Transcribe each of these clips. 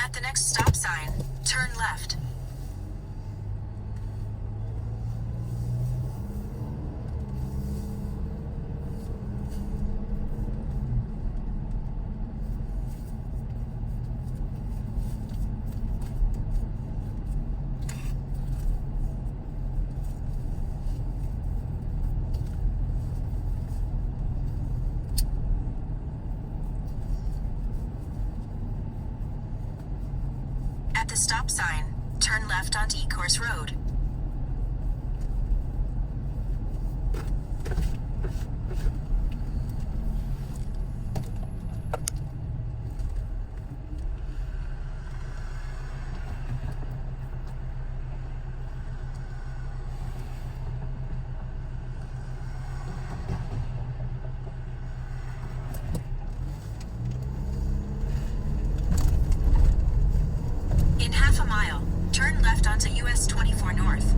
At the next stop sign, turn left. At the stop sign, turn left onto Ecorse Road. In half a mile, turn left onto US 24 North.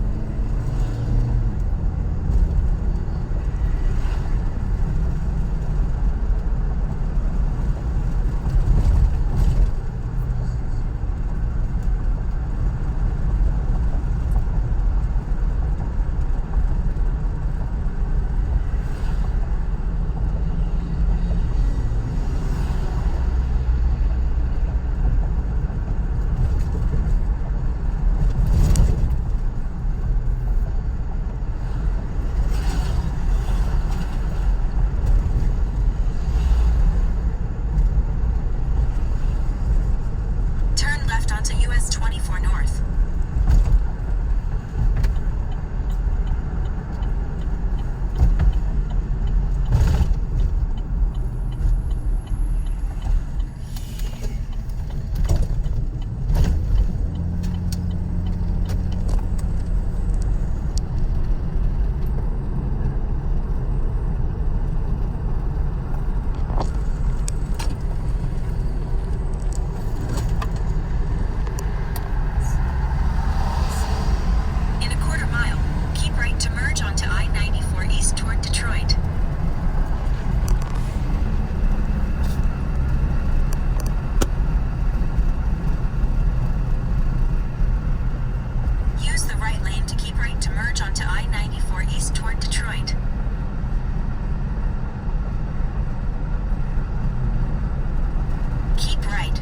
Turn left onto US 24 North. In a quarter mile, keep right to merge onto I-94 east toward Detroit. Use the right lane to keep right to merge onto I-94 east toward Detroit. Keep right.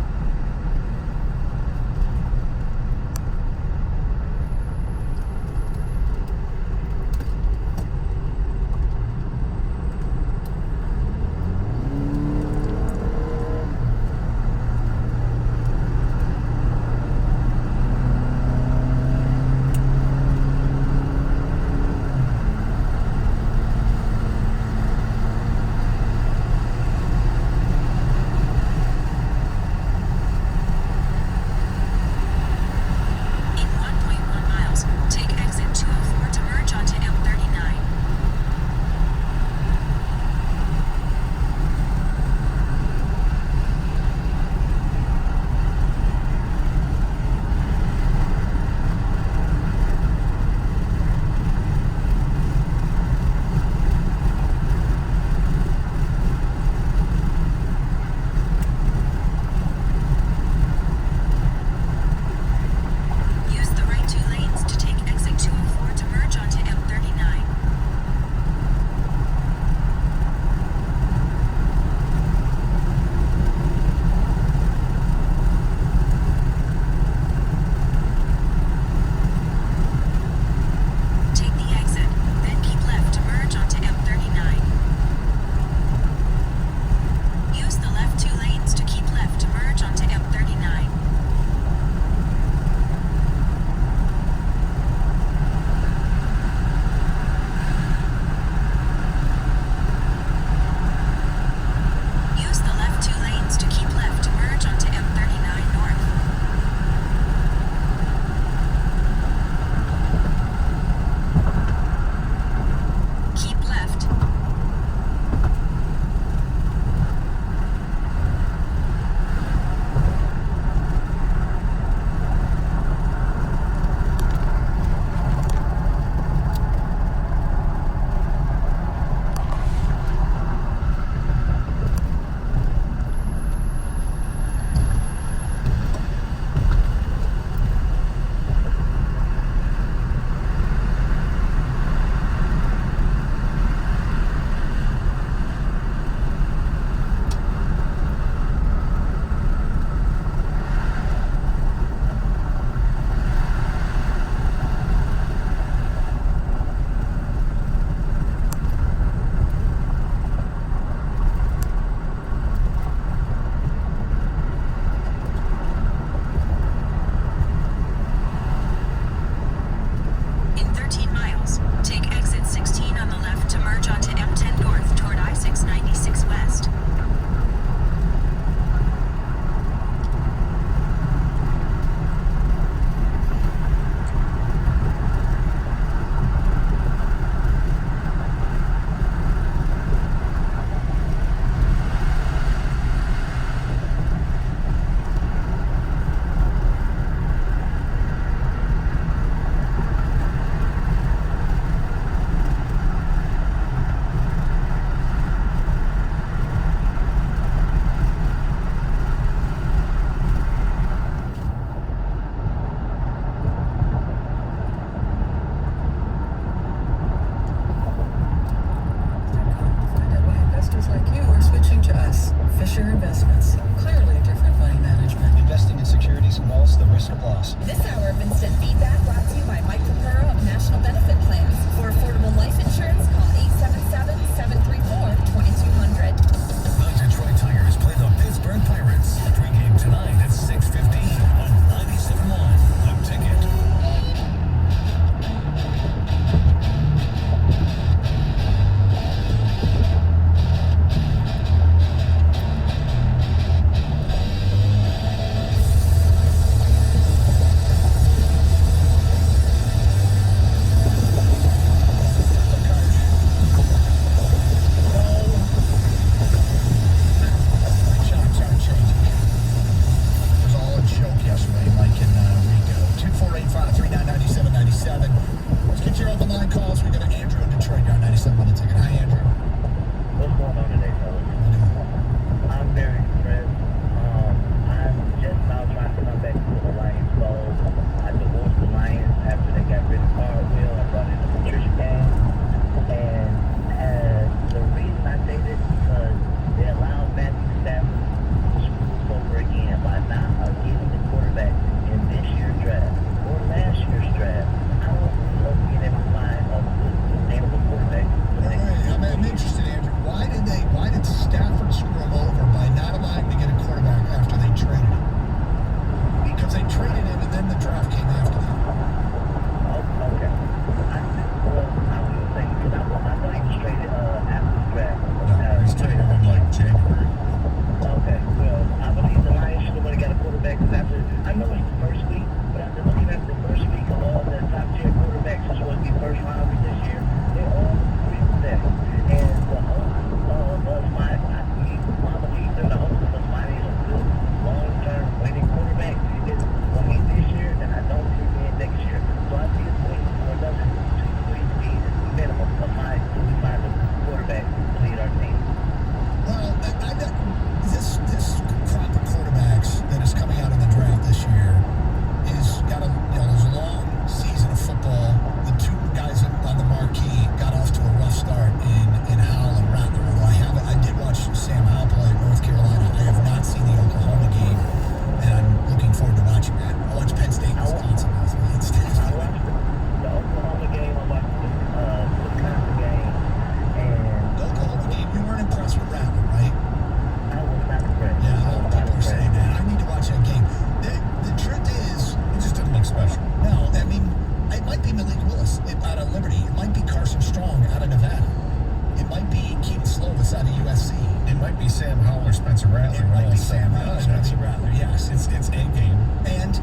Sam Spencer Rattler. Yes, it's a game. And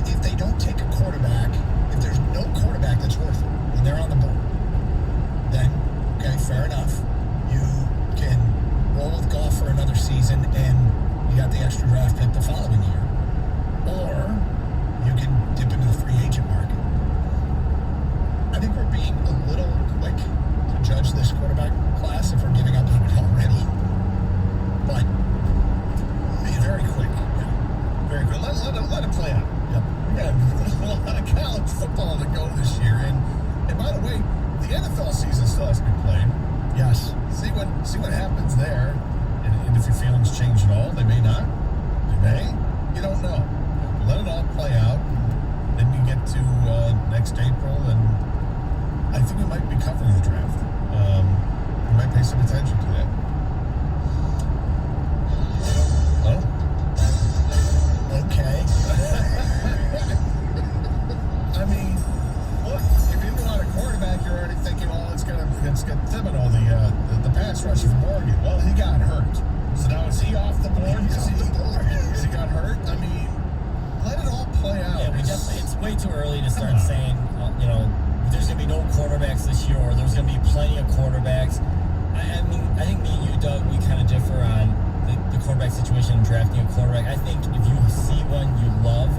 if they don't take a quarterback, if there's no quarterback that's worth it, and they're on the board, then okay, fair enough. You can roll with Goff for another season, and you got the extra draft pick the following year, or you can dip into the free agent market. I think we're being a little quick to judge this quarterback class if we're giving up on it already. But very quick. Yeah. Very quick. Let it play out. Yep. Yeah, there's a lot of college football to go this year. And by the way, the NFL season still has to be played. Yes. See what happens there. And if your feelings change at all, they may not. They may. You don't know. Let it all play out. Then you get to next April, and I think we might be covering the draft. We might pay some attention to that. Oh. Okay. I mean, look, if you want a quarterback, you're already thinking, oh, it's got Thibodeau, the pass rusher from Oregon. Well, he got hurt. So now is he off the board? Is he got hurt? I mean, let it all play out. Yeah, it's way too early to start saying, there's going to be no quarterbacks this year, or there's going to be plenty of quarterbacks. I mean, I think me and you, Doug, we kind of differ on the quarterback situation and drafting a quarterback. I think if you see one you love,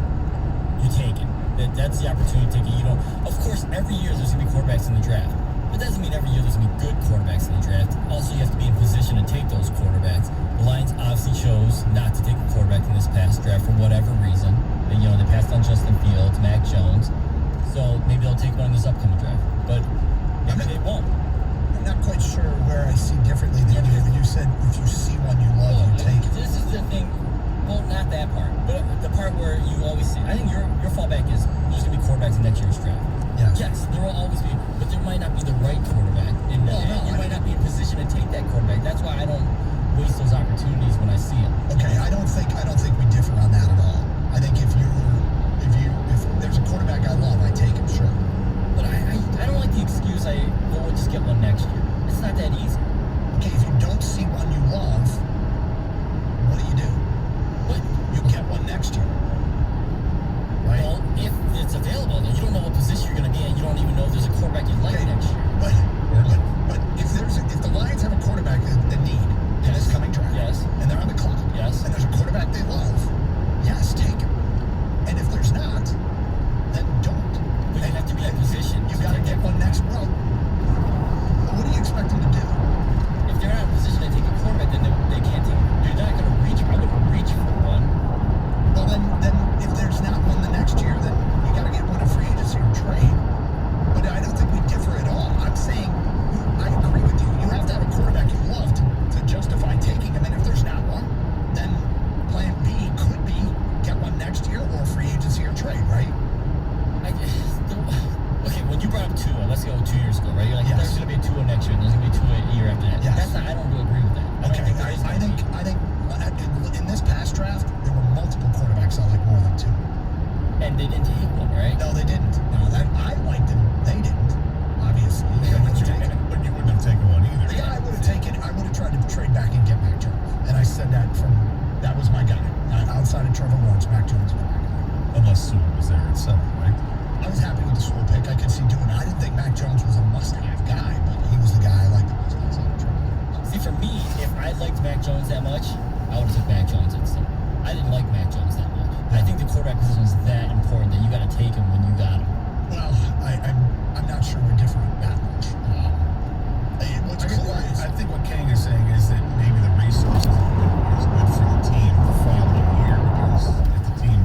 you take it. That's the opportunity to take it. Of course, every year there's going to be quarterbacks in the draft. But that doesn't mean every year there's going to be good quarterbacks in the draft. Also, you have to be in position to take those quarterbacks. The Lions obviously chose not to take a quarterback in this past draft for whatever reason. They passed on Justin Fields, Mac Jones. So maybe they'll take one in this upcoming draft. But maybe they won't. I'm not quite sure where I see differently than you. When you said if you see one you love, you take it. This is the thing. Well, not that part. But the part where you always see. I think your fallback is there's going to be quarterbacks in next year's draft. Yes, there will always be. But there might not be the right quarterback. And you might not be in position to take that quarterback. That's why I don't waste those opportunities when I see them. Okay, I don't think we differ on that at all. I think if there's a quarterback I love, I take him, sure. But I don't like the excuse we'll just get one next year. It's not that easy. Okay, if you don't see one you love, what do? What? You get one next year. Right? Well, if it's available, then you don't know what position you're going to be in. You don't even know if there's a quarterback you'd like next year. But if the Lions have a quarterback that need in this coming draft, and they're on the clock, and there's a quarterback they love, yes, take him. And if there's not, then don't. But you have to be in position. You got to get one next. Well, what do you expect them to do? If they're not in position to take a quarterback, then they can't take. They're not going to reach. I wouldn't reach for one. Well, then if there's not one the next year, then you got to get one a free agency or trade. But I don't think we differ at all. I'm saying I agree with you. You have to have a quarterback you love to justify taking him. And if there's not one, then plan B could be get one next year or free agency or trade, right? Okay, when you brought up Tua, let's go 2 years ago, right? You're like, there's going to be a Tua next year, and there's going to be a Tua a year after that. Yes. I don't agree with that. I think in this past draft, there were multiple quarterbacks I like more than two. And they didn't take one, right? No, they didn't. No, I liked them. They didn't, obviously. But you wouldn't have taken one either. Yeah, I would have tried to trade back and get Mac Jones. And I said that was my guy. Outside of Trevor Lawrence, Mac Jones was my guy. Unless Sewell was there at 7, right? I was happy with the Sewell pick. I could see doing it. I didn't think Mac Jones was a must-have guy, but he was the guy I liked the most outside of Trevor Lawrence. See, for me, if I liked Mac Jones that much, I would have took Mac Jones instead. I didn't like Mac Jones that much. I think the quarterback position is that important that you got to take him when you got him. Well, I'm not sure we're different that much. What's cool is I think what Kang is saying is that maybe the resources is good for the team the following year, because if the team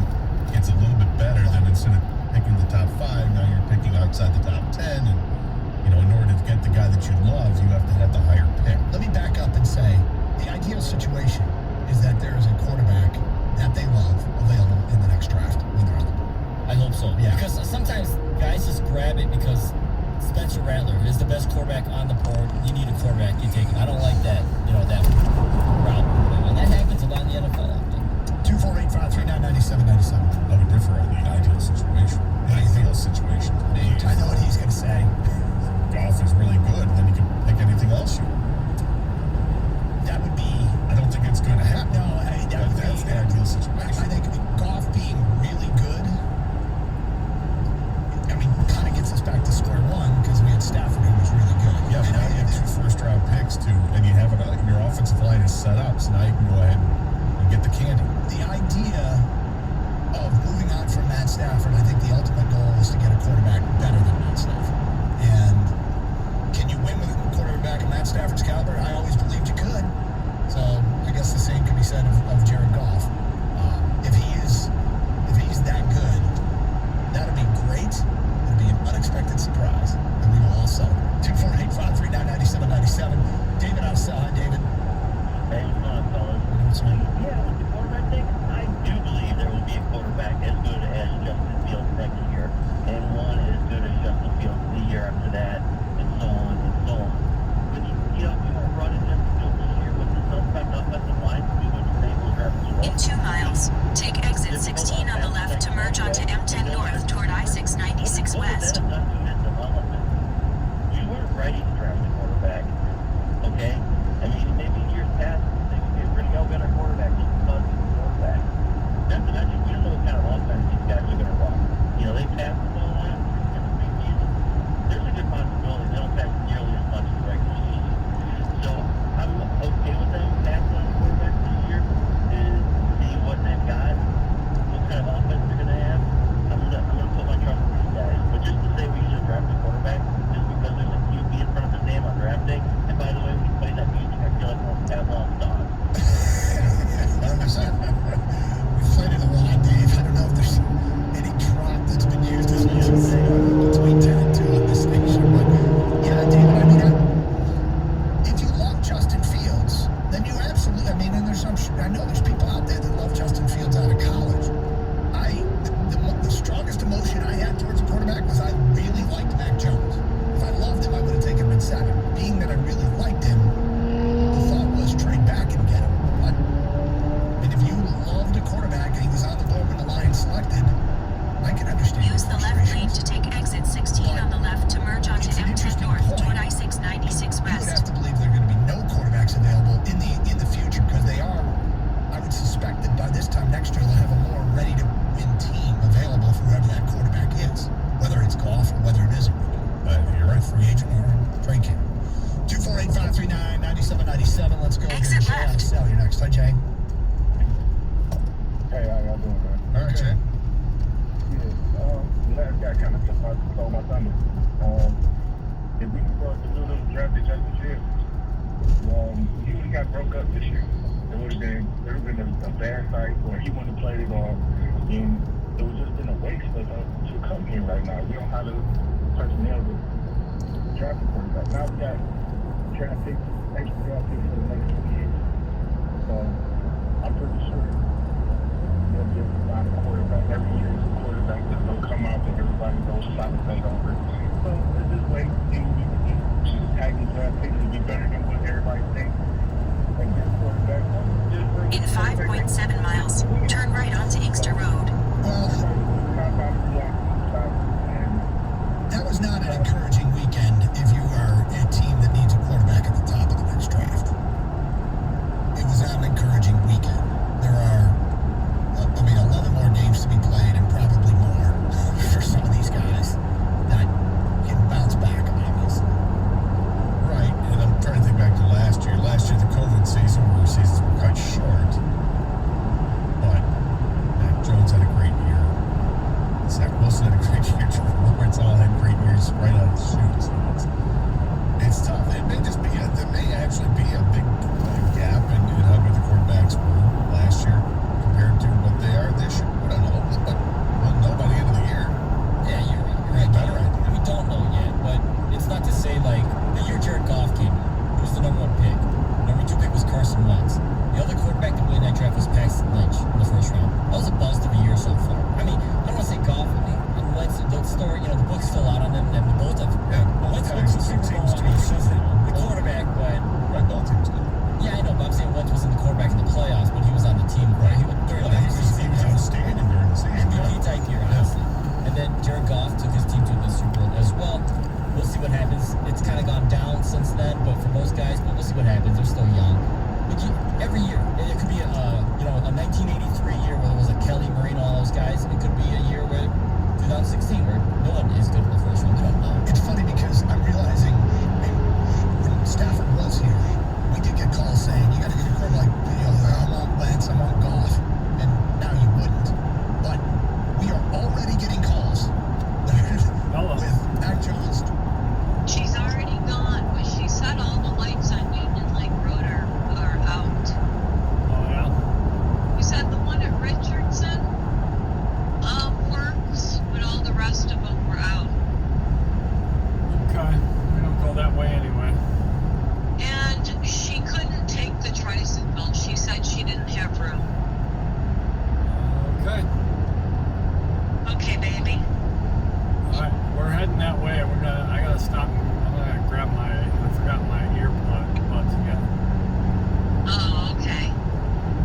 gets a little bit better, then instead of picking the top 5, now you're picking outside the top 10, and in order to get the guy that you love, you have to have the higher pick. Let me back up and say the ideal situation is that there is a quarterback that they love available in the next draft when they're on the board. I hope so. Yeah. Because sometimes guys just grab it because Spencer Rattler is the best quarterback on the board. You need a quarterback, you take him. I don't like that, that route. And that happens a lot in the NFL. 248-539-9797. I would differ on the ideal situation. The ideal situation to me I know what he's going to say. Goff is really good, and then you can pick anything else you want. That would be... I don't think it's going to happen. offensive line is set up, so now you can go ahead and get the candy. The idea of moving on from Matt Stafford, I think the ultimate goal is to get a quarterback better than Matt Stafford. And can you win with a quarterback of Matt Stafford's caliber? I always believed you could. So I guess the same could be said of Jared Goff. If he's that good, that'll be great. It'll be an unexpected surprise, and we will all celebrate. 248-539-9797. David out of Cell. Hi, David. Hey, what's going on, fellas? Yeah, with the quarterback thing, I do believe there will be a quarterback as good as Justin Fields next year, and one as good as Justin Fields the year after that, and so on and so on. But you know, we won't run at Justin Fields this year with the suspect offensive line. We would enable draft as well. In 2 miles, take exit 16 on the left to merge onto M10 North toward I-696 West. We weren't ready to draft a quarterback, okay? I mean, maybe in years past, we're going to go get our quarterback just because he's a quarterback. Not to mention, we don't know what kind of offense these guys are going to run. You know, they pass the ball last in the preseason. There's a good possibility they don't pass nearly as much in the regular season. So I'm okay with them passing on the quarterback this year and see what they've got, what kind of offense they're going to have. I'm gonna put my trust in these guys. But just to say we should draft a quarterback just because there's a QB in front of his name on draft day. And by the way, when you play that music, I feel like we're on Pavlov's dog. 100%. We've played it a lot, Dave. I don't know if there's any drop that's been used as much as between 10 and 2 on this station. But yeah, David, I mean, if you love Justin Fields, then you absolutely, I mean, and I know there's people out there that love Justin Fields out of college. The strongest emotion I had towards a quarterback was I really liked Mac Jones. If I loved him, I would have taken him at 7. Being that I really liked him, the thought was trade back and get him. But, and if you loved a quarterback and he was on the board when the Lions selected, I can understand. Use the left lane to take exit 16 on the left to merge onto M10 North toward I-696 You would have West. to believe there are going to be no quarterbacks available in the future because they are. I would suspect that by this time next year they'll have a more ready-to-win team available for whoever that quarterback is, whether it's Goff or whether it isn't. You're right. Free agent or trade camp. 248-539-9797. Let's go. Exit Jay out of left. Cell. You're next. Hi, Jay. Hey, how y'all doing, man? All right, Jay. Yeah, the last guy kind of stole my thunder. If we were to do this draft at Justin Fields, he would have got broke up this year. There would have been a bad fight, or he wouldn't have played it all, and it would just been a waste of to come here right now. We don't have the personnel to draft a quarterback. Now we got draft picks, extra draft picks for the next 2 years. So I'm pretty sure they'll be able to find a quarterback. Every year there's a quarterback that will come out and everybody goes silent over. So let's just wait and we can just tag the draft picks and be better than what everybody thinks. And get a quarterback. In 5.7 miles, turn right onto Inkster Road. Well, that was not an encouraging weekend if you are a team that needs a quarterback at the top of the next draft. It was not an encouraging weekend. There are, 11 more games to be played and probably more for some of these guys that can bounce back, obviously. Right, and I'm trying to think back to last year. Last year, the COVID seasons were cut short, but Mac Jones had a great year. Zach Wilson had a great year. Trevor Lawrence all had great years right out of the chute. So it's tough. It may just be there may actually be a big gap in how good the quarterbacks were last year compared to what they are this year. We don't know, but we'll know by the end of the year. Yeah, you're right. Better idea. We don't know yet, but it's not to say like the year Jared Goff came in, he was the number 1 pick. Number 2 pick was Carson Wentz. The other quarterback to win that draft was Paxton Lynch in the first round. That was a bust of a year so far. I mean, I don't want to say Goff and Wentz, the story, the book's still out on them, and the both of them. Yeah, Wentz guys, was the the Super teams Bowl do something. the quarterback, but Right, both teams did. yeah, I know, but I'm saying Wentz wasn't the quarterback in the playoffs, but he was on the team. Right. He was during the He was outstanding during the season. MVP type year, honestly. And then Jared Goff took his team to the Super Bowl as well. We'll see what happens. It's kind of gone down since then, but for most guys, but we'll see what happens. They're still young. But every year, it could be a 1983 year where there was a Kelly Murray and all those guys. It could be a year where 2016 where no one is good in the first round. We don't know. It's funny because I'm realizing when Stafford was here, we did get calls saying, we're heading that way. I gotta stop. I'm gonna grab I forgot my earbuds again. Oh, okay.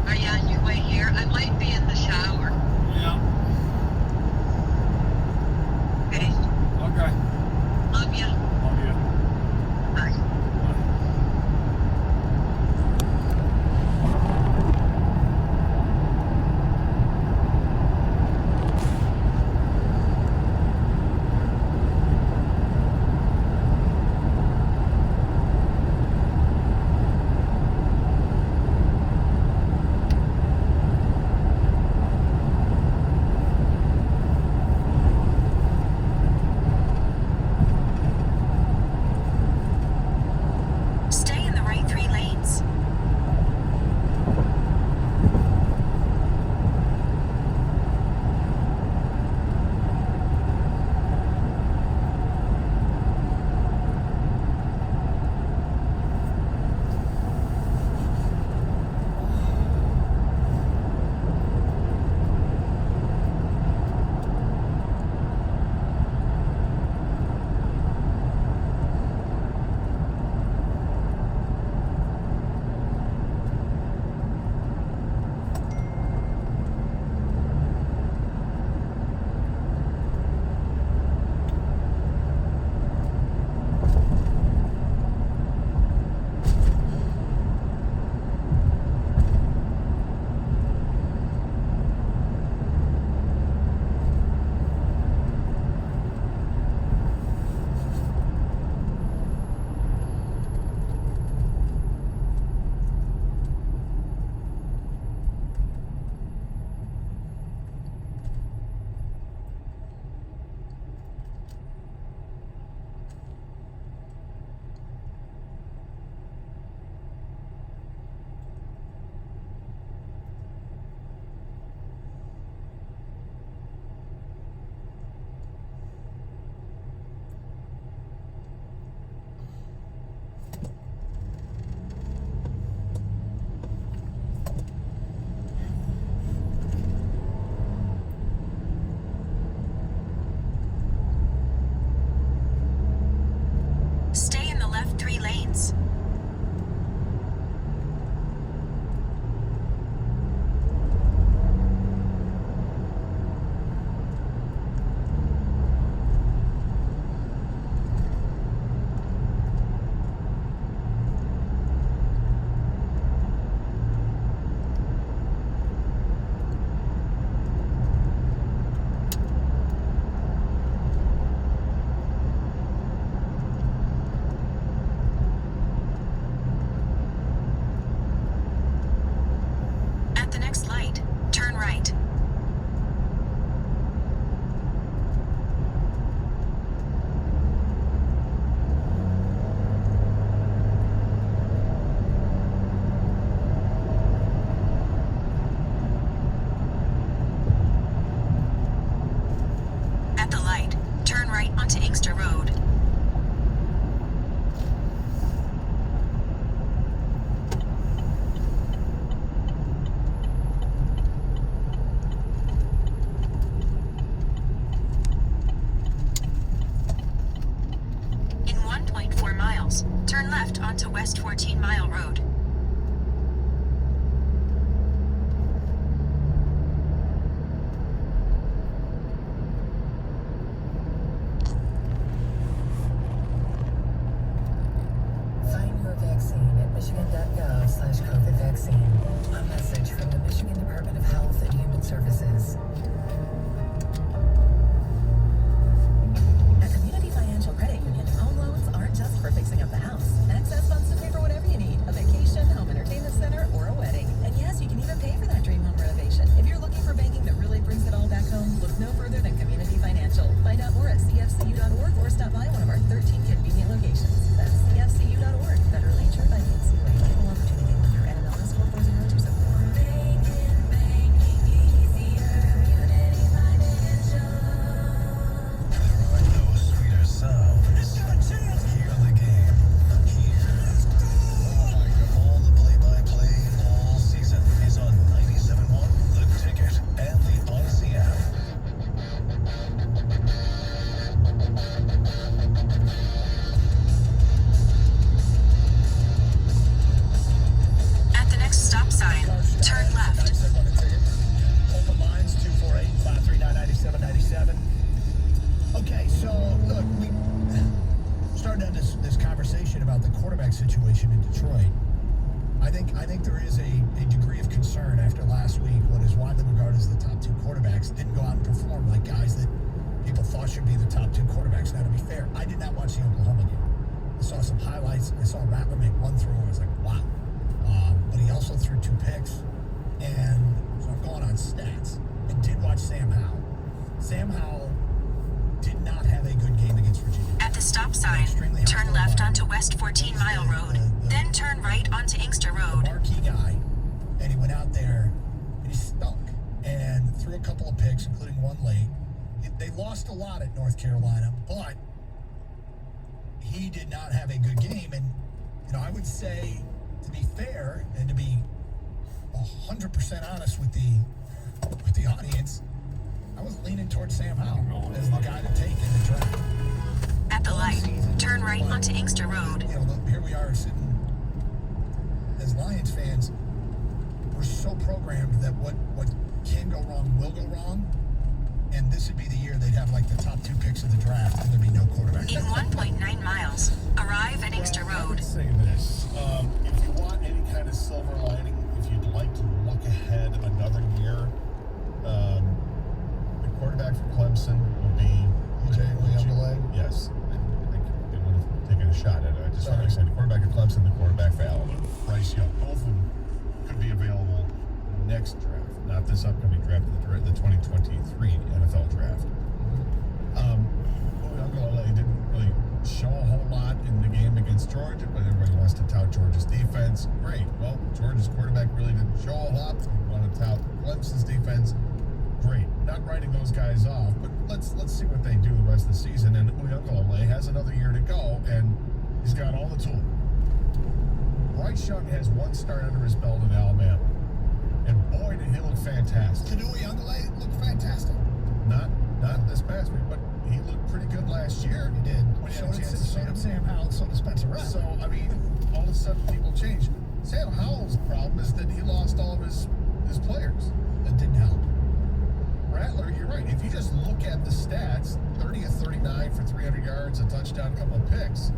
Are you on your way here? I might be in the shower. Yeah. Okay. Okay. Love ya. Love you. Bye. Stay in the right 3 lanes. Stay in the left 3 lanes. At the next light, turn right. At the light, turn right onto Inkster Road. In 1.4 miles, turn left onto West 14 Mile Road. Find your vaccine at michigan.gov/COVID vaccine. A message from the Michigan Department of Health and Human Services. At Community Financial Credit Union, home loans aren't just for fixing up the house. Access funds to pay for whatever you need. A vacation, home entertainment center, or a wedding. And yes, you can even pay for that dream home renovation. If you're looking for banking that really brings it all back home, look no further than Community Financial. Find out more at cfcu.org or stop by one of our 13 convenient locations. That's cfcu.org. Federally insured by the NCUA. Equal opportunity lender. NMLS 440274. Ticket and the Odyssey app. quarterback situation in Detroit, I think there is a degree of concern after last week. What is widely regarded as the top two quarterbacks didn't go out and perform like guys that people thought should be the top two quarterbacks. Now, to be fair, I did not watch the Oklahoma game. I saw some highlights. I saw Rattler make one throw, and I was like, wow. But he also threw 2 picks. And so I'm going on stats. I did watch Sam Howell. Sam Howell did not have a good game against Virginia. At the stop sign, turn left onto West 14 Mile Road, then turn right onto Inkster Road. The marquee guy, and he went out there and he stunk and threw a couple of picks, including one late. They lost a lot at North Carolina, but he did not have a good game. And I would say, to be fair and to be 100% honest with the audience, I was leaning towards Sam Howell as the guy to take in the draft. At the light, turn right onto Inkster Road. Here we are sitting as Lions fans. We're so programmed that what can go wrong will go wrong. And this would be the year they'd have like the top 2 picks of the draft and there'd be no quarterback. In 1.9 miles, arrive at Inkster I Road. would say this. If you want any kind of silver lining, if you'd like to look ahead another year, the quarterback for Clemson will be EJ. Yes. I would have taken a shot at it. I just want to say the quarterback for Clemson, the quarterback for Alabama. Bryce Young. Both of them could be available next draft. Not this upcoming draft, the 2023 NFL draft. He didn't really show a whole lot in the game against Georgia, but everybody wants to tout Georgia's defense. Great. Well, Georgia's quarterback really didn't show a lot. We want to tout Clemson's defense. Great. Not writing those guys off, but let's see what they do the rest of the season. And Uyunglele has another year to go, and he's got all the tools. Bryce Young has 1 start under his belt in Alabama. And boy, did he look fantastic. Did Uyunglele look fantastic? Not this past week, but he looked pretty good last year. He did. When he had a chance to see him. Sam Howell, so did Spencer Rattler. So, all of a sudden people change. Sam Howell's problem is that he lost all of his players. That didn't help. Rattler, you're right. If you just look at the stats, 30 of 39 for 300 yards, a touchdown, a couple of picks.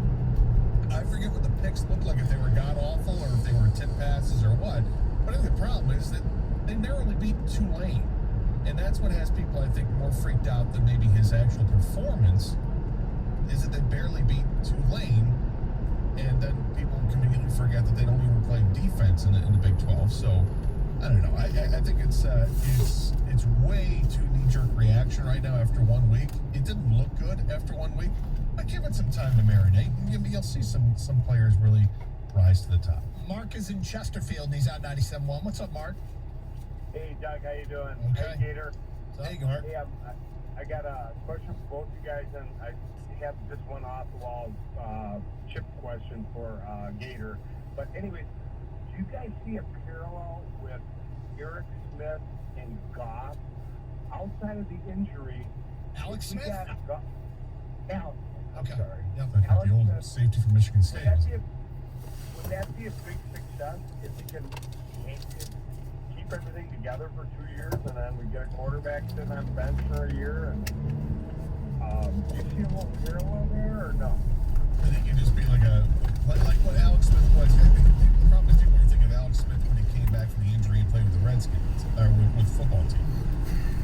I forget what the picks looked like, if they were god-awful or if they were tip passes or what. But I think the problem is that they narrowly beat Tulane. And that's what has people, I think, more freaked out than maybe his actual performance, is that they barely beat Tulane. And then people conveniently forget that they don't even play defense in the Big 12. So, I don't know. I think it's way too knee-jerk reaction right now after 1 week. It didn't look good after 1 week. But give it some time to marinate. You'll see some players really rise to the top. Mark is in Chesterfield, and he's out 97.1. What's up, Mark? Hey, Doug, how you doing? Okay. Hey, Gator. Hey, Mark. Hey, I got a question for both you guys, and I have just one off-the-wall chip question for Gator. But anyways, do you guys see a parallel with Eric Smith and Goff outside of the injury? Alex Smith? Alex. Okay. Sorry. Yep, I think the old safety from Michigan State. Would that be a big success if we can keep everything together for 2 years and then we get a quarterback sitting on the bench for a year? And do you see a little parallel there or no? I think it'd just be like what Alex Smith was. The problem is people are thinking of Alex Smith when he came back from the injury and played with the Redskins, or with the football team.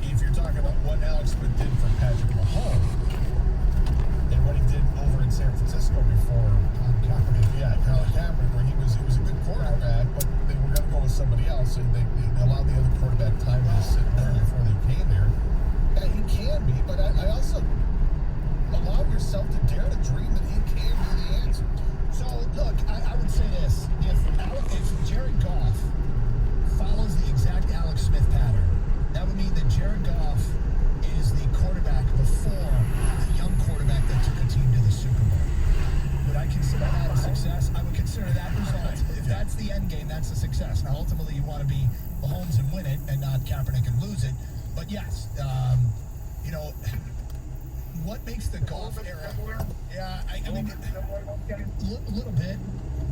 If you're talking about what Alex Smith did for Patrick Mahomes, and what he did over in San Francisco before Colin Kaepernick, where he was a good quarterback, but they were going to go with somebody else, and they allowed the other quarterback time to sit there before they came there. Yeah, he can be, but I also allow yourself to dare to dream that he can be the answer. So, look, I would say this. If Jared Goff follows the exact Alex Smith pattern, that would mean that Jared Goff is the quarterback before the young quarterback that took a team to the Super Bowl. Would I consider that a success? I would consider that result. If that's the end game, that's a success. Now, ultimately, you want to be Mahomes and win it and not Kaepernick and lose it. But yes, what makes the Goff era? Yeah, I mean, a little bit.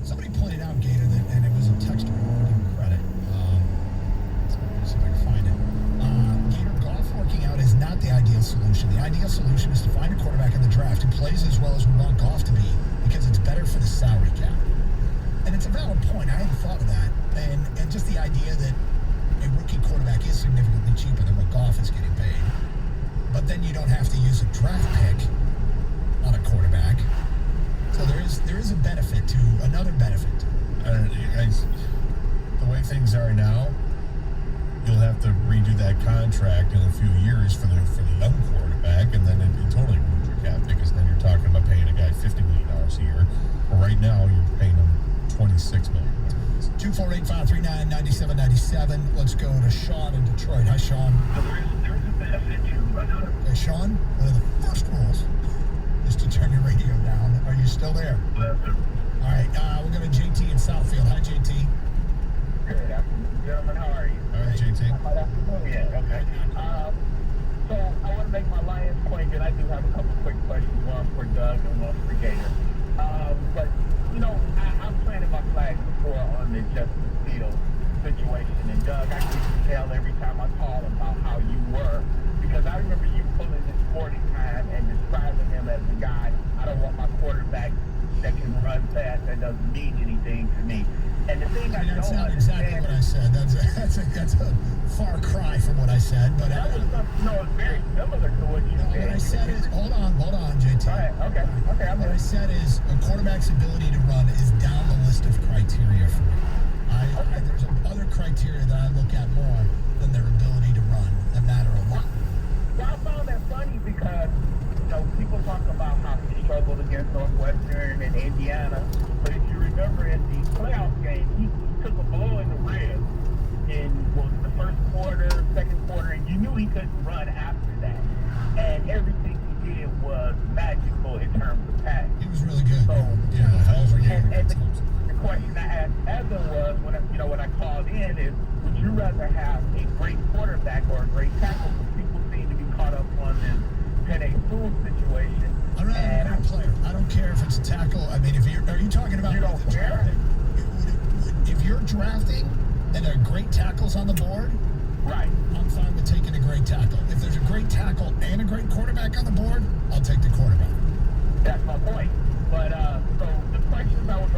Somebody pointed out, Gator, and it was a texter. I'll give him credit. Let's see if I can find it. Gator, Goff working out is not the ideal solution. The ideal solution is to find a quarterback in the draft who plays as well as we want Goff to be. because it's better for the salary cap. And it's a valid point. I hadn't thought of that. And just the idea that a rookie quarterback is significantly cheaper than what Goff is getting paid. But then you don't have to use a draft pick on a quarterback. So there is a benefit to another benefit. The way things are now, you'll have to redo that contract in a few years for the young quarterback, and then it totally ruins your cap, because then you're talking about paying a guy $50 million a year. But right now, you're paying him $26 million. 248-539-9797. Let's go to Sean in Detroit. Hi, Sean. So there is a benefit to another. Okay, Sean, one of the first rules is to turn your radio down. Are you still there? All right, we're going to JT in Southfield. Hi, JT. Good afternoon, gentlemen. How are you? All right, JT. Yeah, okay. So I want to make my Lions point, and I do have a couple quick questions, one for Doug and one for Gator. But, you know, I'm planting my flag before on the Justin Fields situation. And Doug, I can tell every time I call about how you were, because I remember you pulling this 40 time and describing him as a guy, I don't want my quarterback that can run fast, that doesn't mean anything to me. And the thing I That's don't not understand, exactly what I said. That's a far cry from what I said. But that was something, no, it's very similar to what you said. what I said is, hold on, JT. All right, okay, What I said is a quarterback's ability to run is down the list of criteria for me. There's other criteria that I look at more than their ability to run that matter a lot. Well, I found that funny because, you know, people talk about how he struggled against Northwestern and Indiana, but if you remember in the playoff game, he took a blow in the ribs in the first quarter, second quarter, and you knew he couldn't run after that. And everything he did was magical in terms of pass. He was really good. So, and the question I asked Evan was, when I called in, is would you rather have a great quarterback or a great tackle? Because people seem to be caught up on this Penny Fool situation. I'm not a great player. I don't care if it's a tackle. I mean, are you talking about You don't care? If you're drafting and there are great tackles on the board, Right. I'm fine with taking a great tackle. If there's a great tackle and a great quarterback on the board, I'll take the quarterback. That's my point. But so the questions I was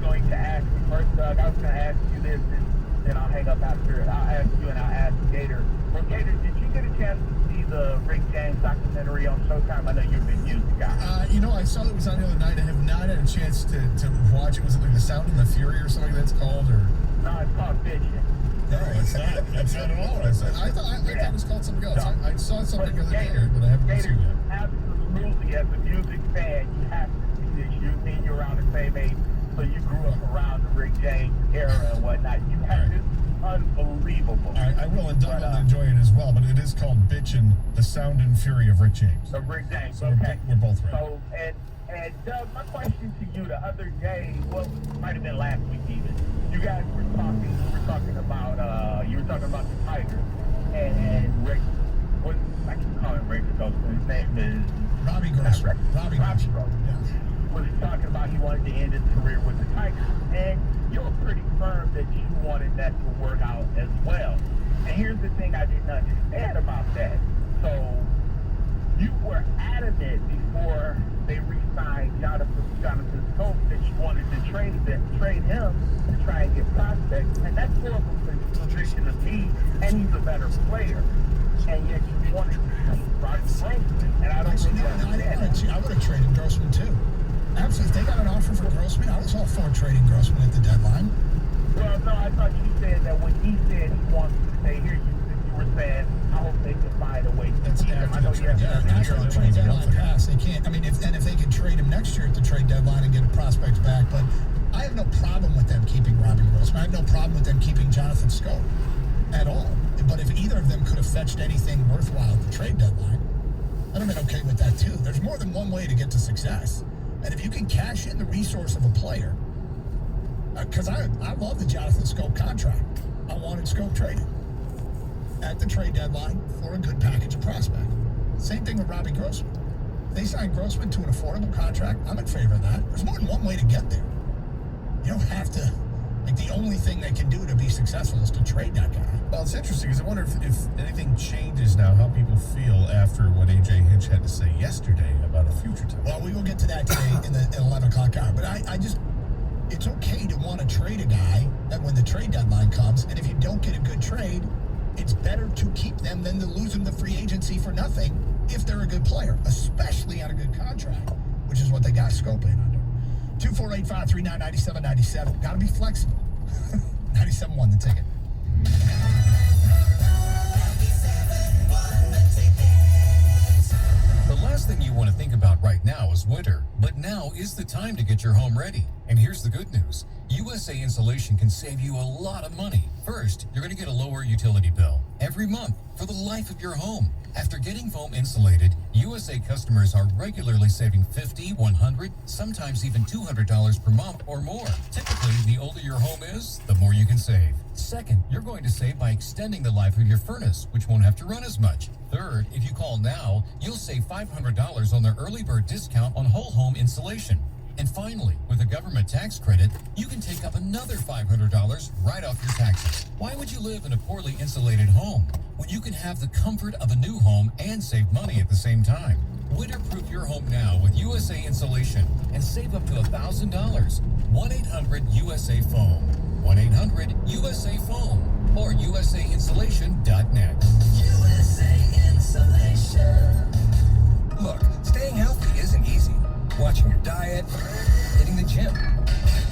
going to ask you first, Doug, I was going to ask you this, and then I'll hang up after. I'll ask you and I'll ask Gator. Well, Gator, did you get a chance to see the Rick James documentary on Showtime? I know you're a big music guy. I saw it was on the other night. I have not had a chance to watch it. Was it like The Sound and the Fury or something that's called? Or No, it's called Vision. no, it's not. It's not at all. I thought it was called something else. I saw something the other day, but I haven't seen it. Absolutely, as a music fan, you have to see this. You mean you're around the same age, so you grew up around the Rick James era and whatnot. You have this unbelievable. I will enjoy it as well, but it is called Bitchin', The Sound and Fury of Rick James. Of Rick James, So okay. we're both right. So, and Doug, my question to you the other day, well, might have been last week even. You guys were talking about the Tigers and Rick. What I keep calling Rick Grossman. His name is Robbie Grossman. Robbie Grossman. Yes. Was talking about he wanted to end his career with the Tigers, and you were pretty firm that you wanted that to work out as well. And here's the thing I didn't understand about that. So you were adamant before they re-signed Jonathan Scope that you wanted to trade him to try and get prospects, and that's sort of a position of need, and he's a better player. And yet you wanted to trade Robbie Grossman, and I don't really understand. I would have traded Grossman too. Absolutely. If they got an offer for Grossman, I was all for trading Grossman at the deadline. Well, no, I thought you said that when he said he wants to stay here, you were saying, I hope they can find a way to keep him. I know you have After the trade deadline passed, they can't. I mean, if they can trade him next year at the trade deadline and get a prospects back, but I have no problem with them keeping Robbie Grossman. I have no problem with them keeping Jonathan Scope at all. But if either of them could have fetched anything worthwhile at the trade deadline, I'd have been okay with that too. There's more than one way to get to success. And if you can cash in the resource of a player, because I love the Jonathan Scope contract. I wanted Scope traded at the trade deadline for a good package of prospect. Same thing with Robbie Grossman. If they signed Grossman to an affordable contract, I'm in favor of that. There's more than one way to get there. You don't have to Like, the only thing they can do to be successful is to trade that guy. Well, it's interesting because I wonder if anything changes now, how people feel after what A.J. Hinch had to say yesterday about a future time. Well, we will get to that today in the 11 o'clock hour. But I just, it's okay to want to trade a guy that when the trade deadline comes, and if you don't get a good trade, it's better to keep them than to lose them to free agency for nothing if they're a good player, especially on a good contract, which is what they got Scope in under. 248-539-9797. Got to be flexible. 97.1 the ticket. The last thing you want to think about right now is winter, but now is the time to get your home ready. And here's the good news. USA Insulation can save you a lot of money. First, you're going to get a lower utility bill every month for the life of your home. After getting foam insulated, USA customers are regularly saving $50, $100, sometimes even $200 per month or more. Typically, the older your home is, the more you can save. Second, you're going to save by extending the life of your furnace, which won't have to run as much. Third, if you call now, you'll save $500 on their early bird discount on whole home insulation. And finally, with a government tax credit, you can take up another $500 right off your taxes. Why would you live in a poorly insulated home when you can have the comfort of a new home and save money at the same time? Winterproof your home now with USA Insulation and save up to $1,000. 1-800-USA-FOAM. 1-800-USA-FOAM or USAinsulation.net. USA Insulation. Look, staying healthy isn't easy. Watching your diet, hitting the gym,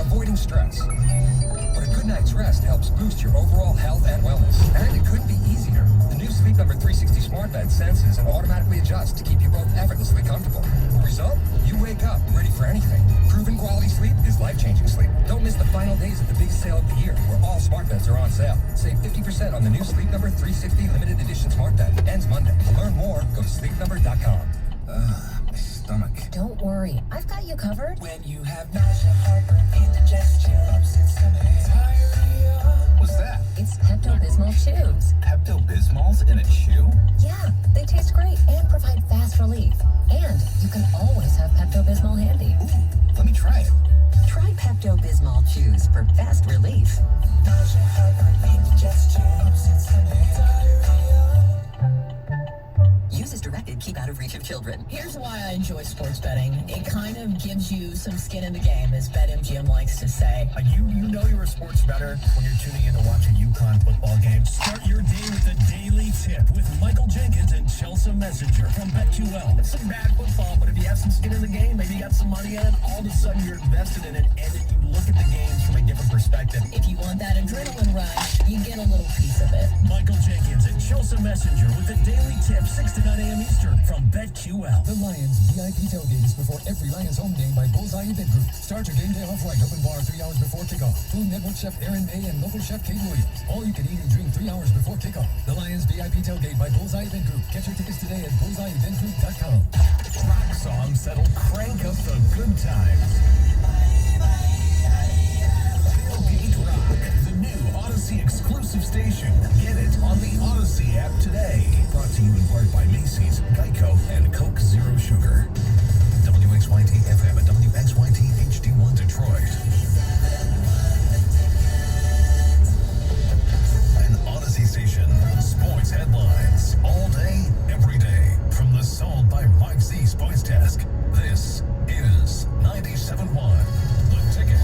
avoiding stress. But a good night's rest helps boost your overall health and wellness. And it couldn't be easier. The new Sleep Number 360 smart bed senses and automatically adjusts to keep you both effortlessly comfortable. The result? You wake up ready for anything. Proven quality sleep is life-changing sleep. Don't miss the final days of the big sale of the year, where all smart beds are on sale. Save 50% on the new Sleep Number 360 limited edition smart bed. Ends Monday. To learn more, go to sleepnumber.com. My stomach. Don't worry, I've got you covered. When you have nausea, heartburn, indigestion, upset stomach, diarrhea. What's that? It's Pepto-Bismol chews. Pepto-Bismol's in a chew? Yeah, they taste great and provide fast relief. And you can always have Pepto-Bismol handy. Ooh, let me try it. Try Pepto-Bismol chews for fast relief. Nausea, heartburn, indigestion, upset stomach, diarrhea. Use as directed, keep out of reach of children. Here's why I enjoy sports betting. It kind of gives you some skin in the game, as BetMGM likes to say. You know you're a sports bettor when you're tuning in to watch a UConn football game. Start your day with a daily tip with Michael Jenkins and Chelsea Messenger from BetQL. It's some bad football, but if you have some skin in the game, maybe you got some money in, all of a sudden you're invested in it, and then you look at the games from a different perspective. If you want that adrenaline rush, you get a little piece of it. Michael Jenkins and Chelsea Messenger with a daily tip, 6 to 9 a.m. Eastern from BetQL. The Lions VIP tailgate is before every Lions home game by Bullseye Event Group. Start your game day off right. Open bar 3 hours before kickoff. Food Network chef Aaron May and local chef Kate Williams. All you can eat and drink 3 hours before kickoff. The Lions VIP tailgate by Bullseye Event Group. Get your tickets today at bullseyeeventgroup.com. Rock songs that'll crank up the good times. Tailgate Rock, the new Odyssey exclusive station. Get it on the Odyssey app today. Brought to you in part by Macy's, Geico, and Coke Zero Sugar. WXYT FM and WXYT HD1 Detroit. An Odyssey station. Sports headlines. All day, every day. From the Sold by Mike Z Sports Desk. This is 97.1. The Ticket.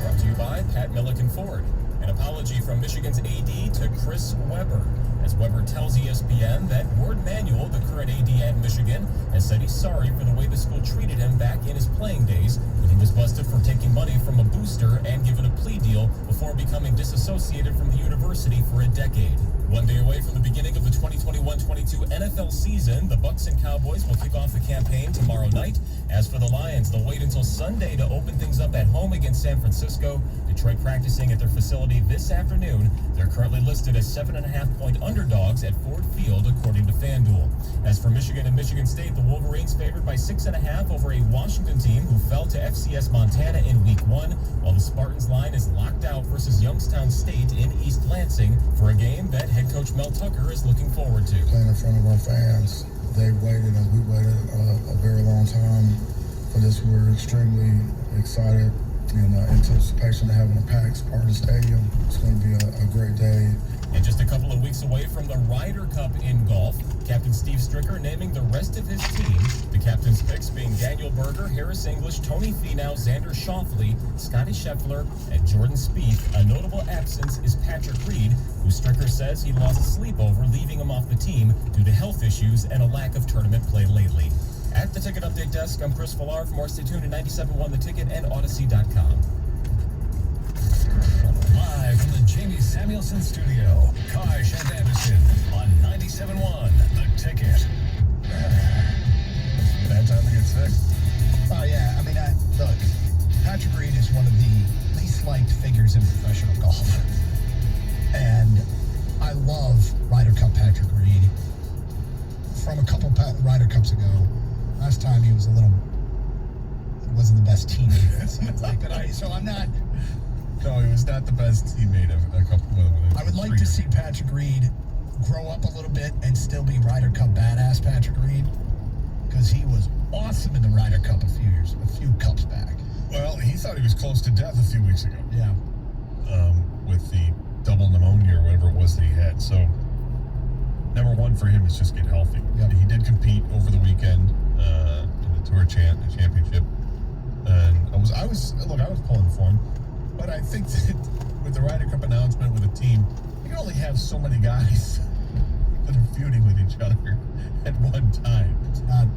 Brought to you by Pat Milliken Ford. An apology from Michigan's AD to Chris Webber, as Webber tells ESPN that Ward Manuel, the current AD at Michigan, has said he's sorry for the way the school treated him back in his playing days when he was busted for taking money from a booster and given a plea deal before becoming disassociated from the university for a decade. One day away from the beginning of the 2021-22 NFL season, the Bucs and Cowboys will kick off the campaign tomorrow night. As for the Lions, they'll wait until Sunday to open things up at home against San Francisco. Detroit practicing at their facility this afternoon. They're currently listed as 7.5-point underdogs at Ford Field, according to FanDuel. As for Michigan and Michigan State, the Wolverines favored by 6.5 over a Washington team who fell to FCS Montana in Week 1, while the Spartans line is locked out versus Youngstown State in East Lansing for a game that head coach Mel Tucker is looking forward to. Playing in front of our fans, they waited and we waited a very long time for this. We're extremely excited in anticipation of having a packed Spartan Stadium. It's going to be a great day. And just a couple of weeks away from the Ryder Cup in golf, Captain Steve Stricker naming the rest of his team. The captain's picks being Daniel Berger, Harris English, Tony Finau, Xander Schauffele, Scotty Scheffler, and Jordan Spieth. A notable absence is Patrick Reed, who Stricker says he lost sleep over, leaving him off the team due to health issues and a lack of tournament play lately. At the Ticket Update Desk, I'm Chris Villar. For more, stay tuned to 97.1 The Ticket and Odyssey.com. Live from the Jamie Samuelson Studio, Kosh and Anderson on 97.1 The Ticket. Bad time to get sick. Oh, yeah. I mean, look, Patrick Reed is one of the least liked figures in professional golf. And I love Ryder Cup Patrick Reed. From a couple Ryder Cups ago, last time he was wasn't the best teammate, it seems like. So I'm not... No, he was not the best teammate of a couple of I would like to see Patrick Reed grow up a little bit and still be Ryder Cup badass Patrick Reed, because he was awesome in the Ryder Cup a few cups back. Well, he thought he was close to death a few weeks ago. Yeah. With the double pneumonia or whatever it was that he had. So, number one for him is just get healthy. Yep. He did compete over the weekend in the Tour Championship, and I was pulling for him. But I think that with the Ryder Cup announcement with the team, you can only have so many guys that are feuding with each other at one time.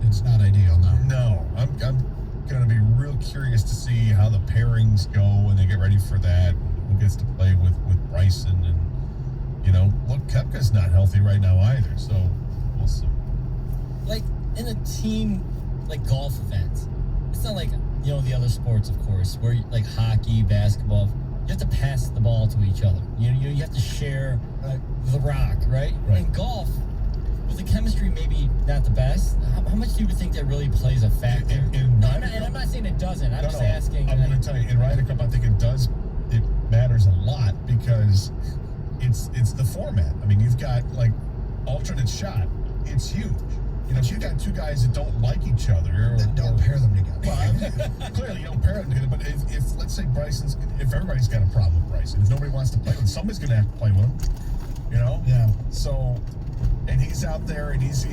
It's not ideal, no. No, I'm going to be real curious to see how the pairings go when they get ready for that. Who gets to play with Bryson, and look, Koepka's not healthy right now either. So we'll see. Like in a team like golf event, it's not like the other sports, of course, where like hockey, basketball, you have to pass the ball to each other. You have to share the rock, right? In golf, with the chemistry maybe not the best, how much do you think that really plays a factor? I'm not saying it doesn't. I'm just asking. I'm going to tell you, in Ryder Cup, I think it does. It matters a lot because it's the format. I mean, you've got like alternate shot. It's huge. You got two guys that don't like each other. Then don't pair them together. Well, clearly you don't pair them together. But if let's say if everybody's got a problem with Bryson, if nobody wants to play with him, somebody's going to have to play with him. Yeah. So, and he's out there and he's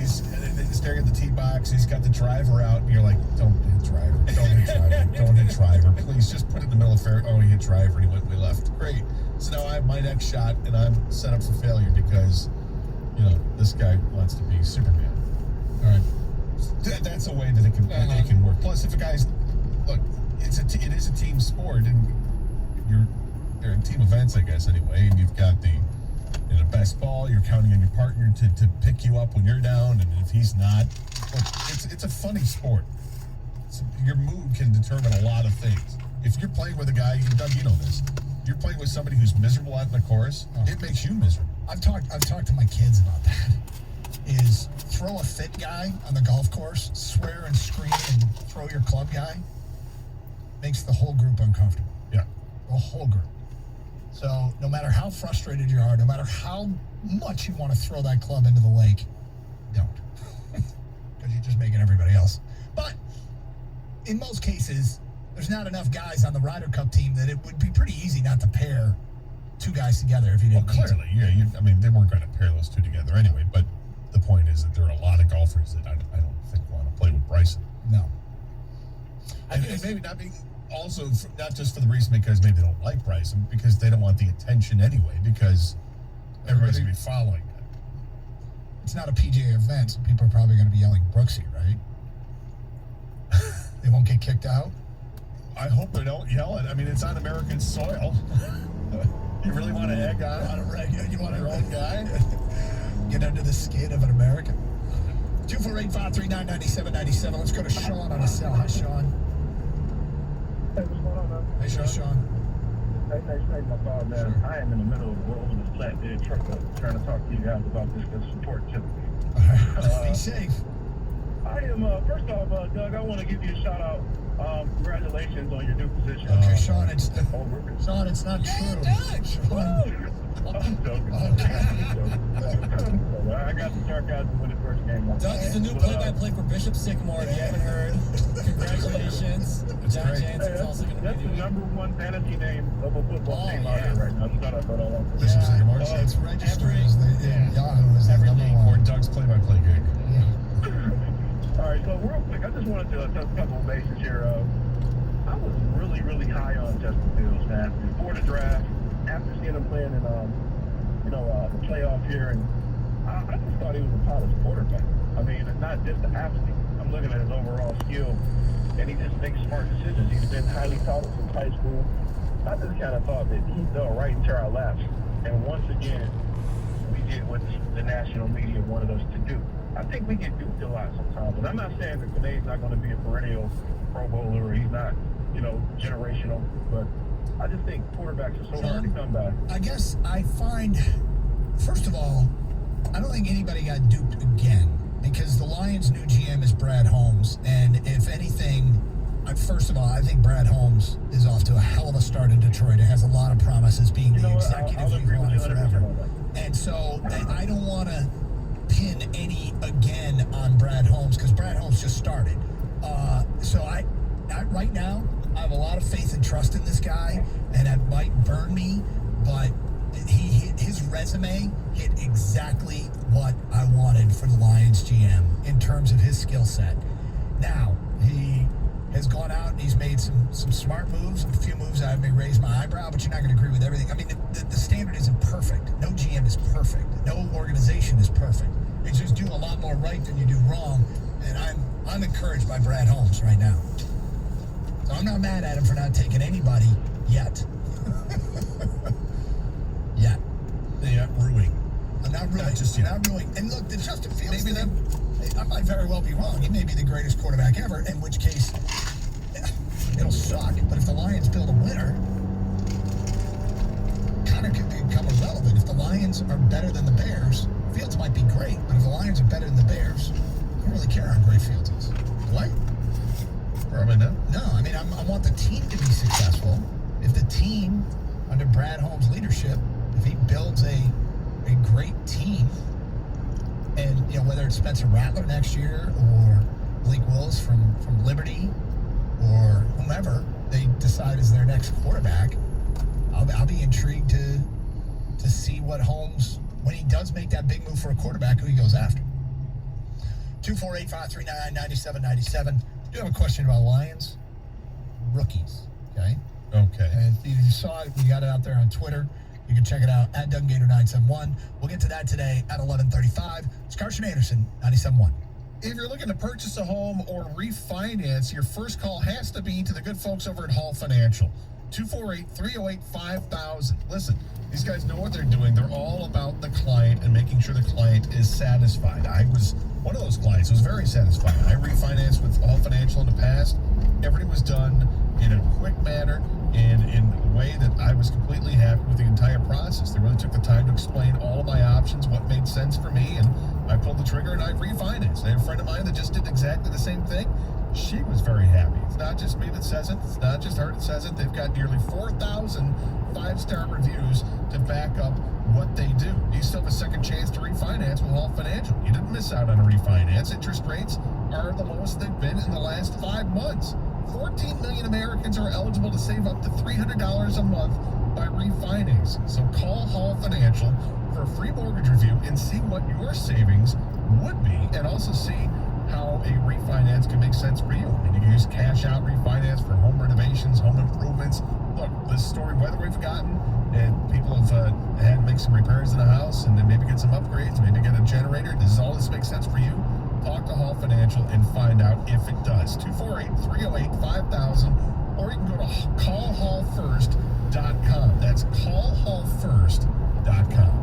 staring at the tee box. He's got the driver out, and you're like, don't hit driver. Don't hit driver. Don't hit driver. Please just put it in the middle of fair. Oh, he hit driver and he went way left. Great. So now I have my next shot and I'm set up for failure because, this guy wants to be Superman. All right, that's a way that it can work. Plus, if a guy's it is a team sport, and they're in team events, I guess anyway. And you've got the best ball. You're counting on your partner to pick you up when you're down, and if he's not, it's a funny sport. Your mood can determine a lot of things. If you're playing with a guy, Doug, you know this. You're playing with somebody who's miserable out in the course. It makes you miserable. I've talked to my kids about that. Is throw a fit guy on the golf course, swear and scream and throw your club guy, makes the whole group uncomfortable. Yeah. The whole group. So no matter how frustrated you are, no matter how much you want to throw that club into the lake, don't. Because you're just making everybody else. But in most cases, there's not enough guys on the Ryder Cup team that it would be pretty easy not to pair two guys together if you didn't. Well, clearly, yeah. They weren't going to pair those two together anyway, but the point is that there are a lot of golfers that I don't think want to play with Bryson. No. And maybe not just for the reason because maybe they don't like Bryson, because they don't want the attention anyway, because everybody's going to be following it. It's not a PGA event, so people are probably going to be yelling Brooksy, right? They won't get kicked out? I hope they don't yell it. I mean, it's on American soil. You really want to egg on a regular? You want your own guy? Get under the skin of an American. 248-539-9797. Let's go to Sean on a cell. Hi, Sean. Hey, what's going on, man? Hey, Sean. Hey, thanks for taking my call, man. Sure. I am in the middle of rolling this flatbed truck up, trying to talk to you guys about this support tip. Be safe. I am, first off, Doug, I want to give you a shout out. Congratulations on your new position. Okay, Sean, it's not true. Doug! Sean. I'm joking. I got the sarcasm when it first came out. Doug is the new play-by-play for Bishop Sycamore, if you haven't heard. Congratulations. John Jansen's all also going to That's be the number one fantasy name of a football team out yeah. there right now. Shut up, but all This is the March. It's registered every- as the yeah. Yahoo is the Every number league. Or one. Doug's play-by-play gig. All right, so real quick, I just wanted to touch a couple of bases here. I was really, really high on Justin Fields, man. Before the draft, after seeing him playing in, the playoff here, and I just thought he was a polished quarterback. I mean, not just the athlete. I'm looking at his overall skill, and he just makes smart decisions. He's been highly taught since high school. I just kind of thought that he fell right into our laps. And once again, we did what the national media wanted us to do. I think we get duped a lot sometimes. And I'm not saying that today's not going to be a perennial Pro Bowler or he's not, generational. But I just think quarterbacks are so hard to come by. I guess I find, first of all, I don't think anybody got duped again because the Lions' new GM is Brad Holmes. And if anything, first of all, I think Brad Holmes is off to a hell of a start in Detroit. It has a lot of promises being the executive we've wanted forever. And so I don't want to pin any again on Brad Holmes because Brad Holmes just started. So I right now, I have a lot of faith and trust in this guy, and it might burn me, but his resume hit exactly what I wanted for the Lions GM in terms of his skill set. Now, he has gone out and he's made some smart moves, a few moves that may raise my eyebrow, but you're not going to agree with everything. I mean, the standard isn't perfect. No GM is perfect. No organization is perfect. You just do a lot more right than you do wrong, and I'm encouraged by Brad Holmes right now. So I'm not mad at him for not taking anybody yet. Yet. Yeah, ruining. I'm not ruining. Just yet. Not ruining. And look, the Justin Fields thing, I might very well be wrong. He may be the greatest quarterback ever, in which case it'll suck. But if the Lions build a winner, kind of could become irrelevant. If the Lions are better than the Bears, Fields might be great. But if the Lions are better than the Bears, I don't really care how great Fields is. What? Probably not. No, I mean, I want the team to be successful. If the team, under Brad Holmes' leadership, if he builds a great team, and whether it's Spencer Rattler next year or Blake Willis from Liberty or whomever they decide is their next quarterback, I'll be intrigued to see what Holmes, when he does make that big move for a quarterback, who he goes after. 248-539-9797. I do have a question about Lions rookies. Okay. And if you saw it, we got it out there on Twitter. You can check it out at DougGator971. We'll get to that today at 11:35. It's Carson Anderson, 97.1. If you're looking to purchase a home or refinance, your first call has to be to the good folks over at Hall Financial. 248-308-5000. Listen, these guys know what they're doing. They're all about the client and making sure the client is satisfied. I was one of those clients who was very satisfied. I refinanced with Hall Financial in the past. Everything was done in a quick manner and in a way that I was completely happy with the entire process. They really took the time to explain all of my options, what made sense for me, and I pulled the trigger and I refinanced. I had a friend of mine that just did exactly the same thing. She was very happy. It's not just me that says it. It's not just her that says it. They've got nearly 4,000 five-star reviews to back up what they do. You still have a second chance to refinance with Hall Financial. You didn't miss out on a refinance. Interest rates are the lowest they've been in the last 5 months. 14 million Americans are eligible to save up to $300 a month by refinancing. So call Hall Financial for a free mortgage review and see what your savings would be, and also see how a refinance can make sense for you. And you can use cash out refinance for home renovations, home improvements. Look, this story weather we've gotten, and people have had to make some repairs in the house and then maybe get some upgrades, maybe get a generator. Does all this make sense for you? Talk to Hall Financial and find out if it does. 248-308-5000, or you can go to callhallfirst.com. That's callhallfirst.com.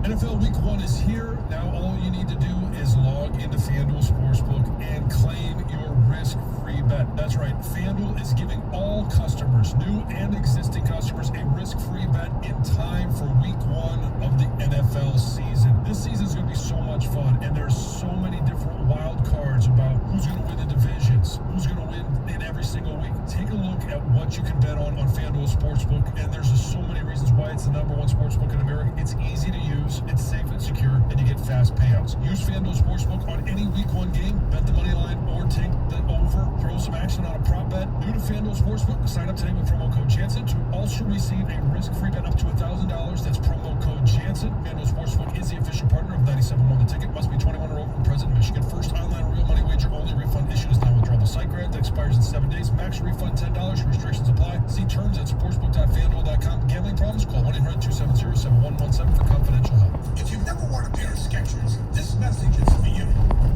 NFL Week 1 is here. Now all you need to do is log into FanDuel Sportsbook and claim your risk-free bet. That's right. FanDuel is giving all customers, new and existing customers, a risk-free bet in time for Week 1 of the NFL season. This season is going to be so much fun, and there's so many different wild cards about who's going to win the divisions, who's going to win in every single week. Take a look at what you can bet on FanDuel Sportsbook. sportsbook, and there's just so many reasons why it's the #1 sportsbook in America. It's easy to use, it's safe and secure, and you get fast payouts. Use FanDuel Sportsbook on any Week 1 game, bet the money line, or take the over, throw some action on a prop bet. New to FanDuel Sportsbook, sign up today with promo code Jansen to also receive a risk-free bet up to $1,000. That's promo code Jansen. FanDuel Sportsbook is the official partner of 97.1 The Ticket. Must be 21 or over and present in Michigan. First online real money wager only. Refund issued is non-withdrawable site grant that expires in 7 days. Max refund $10. Restrictions apply. See terms at sportsbook.fanduel.com. Gambling problems? Call 1-800-270-7117 for confidential help. If you've never worn a pair of Skechers, this message is for you.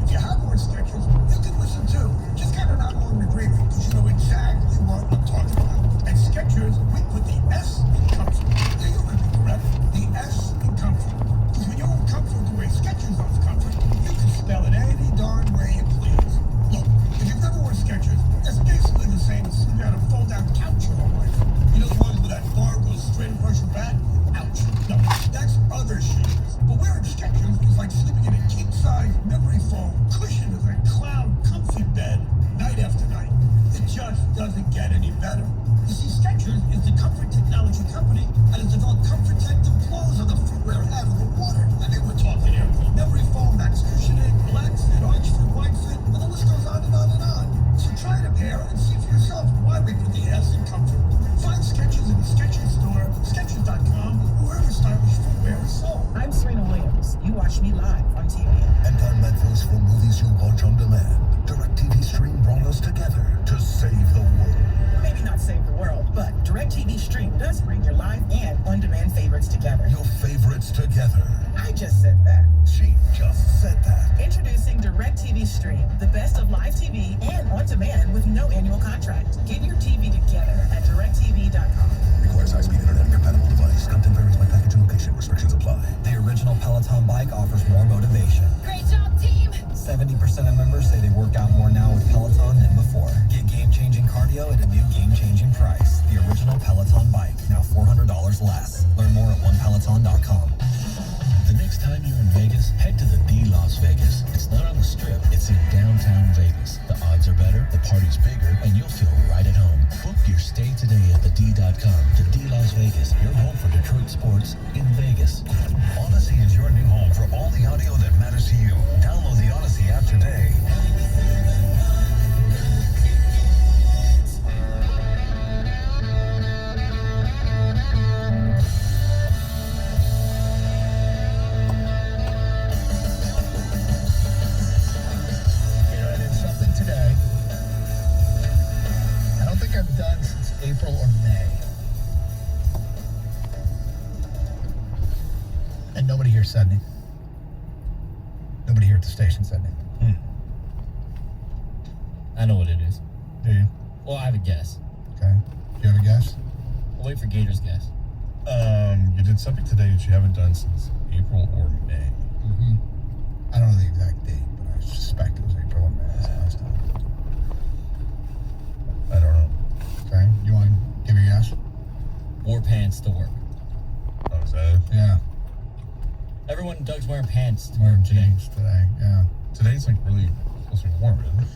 If you have worn Skechers, you can listen too. Just kind of not all in agreement because you know exactly what I'm talking about. At Skechers, we put the S in comfort. Yeah, you heard me correct. The S in comfort. Because when you own comfort the way Skechers owns comfort, you can spell it any darn way you please. Look, if you've never worn Skechers, it's basically the same as sitting on a fold-out couch your whole life. You know the ones where that bar goes straight across your back? Ouch. No, that's other shoes. But wearing Skechers is like sleeping in a king-size memory foam cushion of a clown comfy bed night after night. It just doesn't get any better. You see, Skechers is the comfort technology company that has developed comfort-protective clothes on the footwear and the water. I mean, we're talking here. Memory foam, max cushioning, relax fit, arch fit, wide fit, and the list goes on and on and on. So try it a pair and see for yourself why we put the S in comfort. Find Skechers in the Skechers store, Skechers.com, or wherever stylish footwear is sold. I'm Serena Williams. You watch me live on TV. And on Netflix for movies you watch on demand, DirecTV Stream brought us together to save the world. Maybe not save the world, but DirecTV Stream does bring your live and on-demand favorites together. Your favorites together. I just said that. She just said that. Introducing DirecTV Stream, the best of live TV and on-demand with no annual contract. Get your TV together at DirecTV.com. Requires high-speed internet and compatible device. Content varies by package and location. Restrictions apply. The original Peloton bike offers more motivation. Great job, team! 70% of members say they work out more now with Peloton than before. Get game-changing cardio at a new game-changing price. The original Peloton bike, now $400 less. Learn more at onepeloton.com. The next time you're in Vegas, head to the D Las Vegas. It's not on the Strip, it's in downtown Vegas. The odds are better, the party's bigger, and you'll feel right at home. Book your stay today at thed.com. The D Las Vegas, your home for Detroit sports in Vegas. Odyssey is your new home for all the audio that matters to you. Download the Odyssey app today. I've done since April or May. And nobody here said anything. Nobody here at the station said anything. I know what it is. Do you? Well, I have a guess. Okay. Do you have a guess? We'll wait for Gator's guess. You did something today that you haven't done since April or May. Mm-hmm. I don't know the exact date, but I suspect it was April or May last time. I don't know. Okay. You want to give me a guess? Wore pants to work. Oh, is that it? Yeah. Everyone in Doug's wearing pants to Wearing work today. jeans today. Yeah. Today's like really supposed to be warm, isn't it?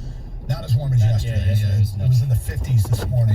Not as warm as yesterday. yesterday was It was in the 50s this morning.